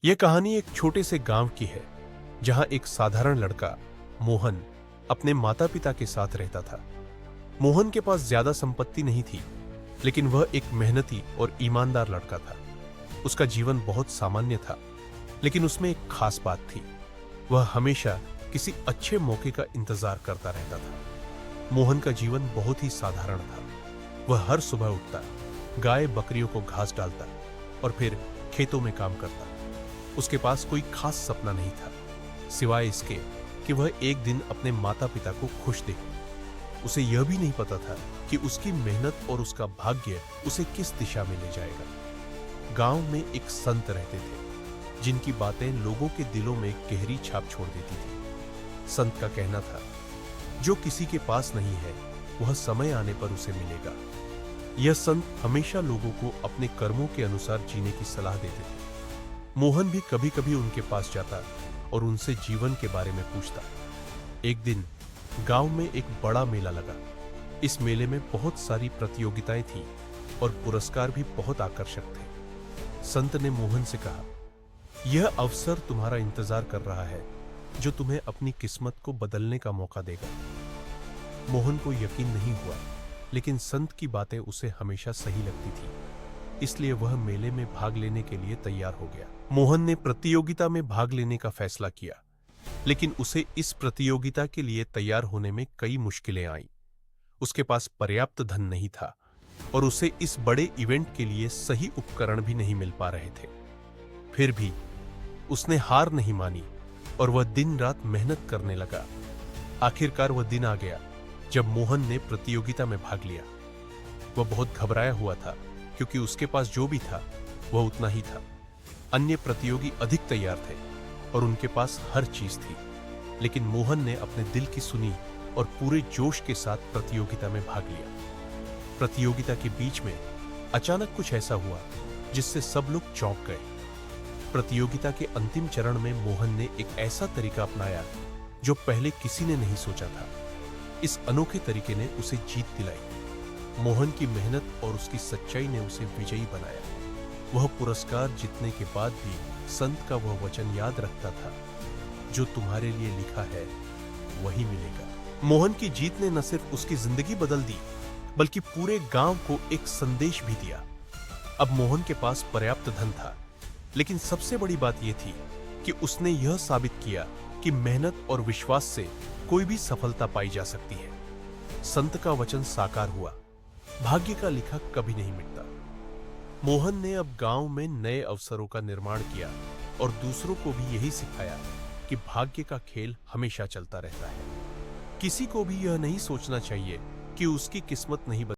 यह कहानी एक छोटे से गांव की है जहां एक साधारण लड़का मोहन अपने माता पिता के साथ रहता था। मोहन के पास ज्यादा संपत्ति नहीं थी, लेकिन वह एक मेहनती और ईमानदार लड़का था। उसका जीवन बहुत सामान्य था, लेकिन उसमें एक खास बात थी। वह हमेशा किसी अच्छे मौके का इंतजार करता रहता था। मोहन का जीवन बहुत ही साधारण था। वह हर सुबह उठता, गाय बकरियों को घास डालता और फिर खेतों में काम करता। उसके पास कोई खास सपना नहीं था, सिवाय इसके कि वह एक दिन अपने माता पिता को खुश देखे। उसे यह भी नहीं पता था कि उसकी मेहनत और उसका भाग्य उसे किस दिशा में ले जाएगा। गांव में एक संत रहते थे, जिनकी बातें लोगों के दिलों में गहरी छाप छोड़ देती थी। संत का कहना था, जो किसी के पास नहीं है वह समय आने पर उसे मिलेगा। यह संत हमेशा लोगों को अपने कर्मों के अनुसार जीने की सलाह देते थे। मोहन भी कभी कभी उनके पास जाता और उनसे जीवन के बारे में पूछता। एक दिन गांव में एक बड़ा मेला लगा। इस मेले में बहुत सारी प्रतियोगिताएं थीं और पुरस्कार भी बहुत आकर्षक थे। संत ने मोहन से कहा, यह अवसर तुम्हारा इंतजार कर रहा है, जो तुम्हें अपनी किस्मत को बदलने का मौका देगा। मोहन को यकीन नहीं हुआ, लेकिन संत की बातें उसे हमेशा सही लगती थी, इसलिए वह मेले में भाग लेने के लिए तैयार हो गया। मोहन ने प्रतियोगिता में भाग लेने का फैसला किया, लेकिन उसे इस प्रतियोगिता के लिए तैयार होने में कई मुश्किलें आईं। उसके पास पर्याप्त धन नहीं था और उसे इस बड़े इवेंट के लिए सही उपकरण भी नहीं मिल पा रहे थे। फिर भी उसने हार नहीं मानी और वह दिन रात मेहनत करने लगा। आखिरकार वह दिन आ गया जब मोहन ने प्रतियोगिता में भाग लिया। वह बहुत घबराया हुआ था, क्योंकि उसके पास जो भी था वह उतना ही था। अन्य प्रतियोगी अधिक तैयार थे और उनके पास हर चीज थी, लेकिन मोहन ने अपने दिल की सुनी और पूरे जोश के साथ प्रतियोगिता में भाग लिया। प्रतियोगिता के बीच में अचानक कुछ ऐसा हुआ जिससे सब लोग चौंक गए। प्रतियोगिता के अंतिम चरण में मोहन ने एक ऐसा तरीका अपनाया जो पहले किसी ने नहीं सोचा था। इस अनोखे तरीके ने उसे जीत दिलाई। मोहन की मेहनत और उसकी सच्चाई ने उसे विजयी बनाया। वह पुरस्कार जीतने के बाद भी संत का वह वचन याद रखता था, जो तुम्हारे लिए लिखा है वही मिलेगा। मोहन की जीत ने न सिर्फ उसकी जिंदगी बदल दी, बल्कि पूरे गांव को एक संदेश भी दिया। अब मोहन के पास पर्याप्त धन था, लेकिन सबसे बड़ी बात यह थी कि उसने यह साबित किया कि मेहनत और विश्वास से कोई भी सफलता पाई जा सकती है। संत का वचन साकार हुआ। भाग्य का लिखा कभी नहीं मिटता। मोहन ने अब गांव में नए अवसरों का निर्माण किया और दूसरों को भी यही सिखाया कि भाग्य का खेल हमेशा चलता रहता है। किसी को भी यह नहीं सोचना चाहिए कि उसकी किस्मत नहीं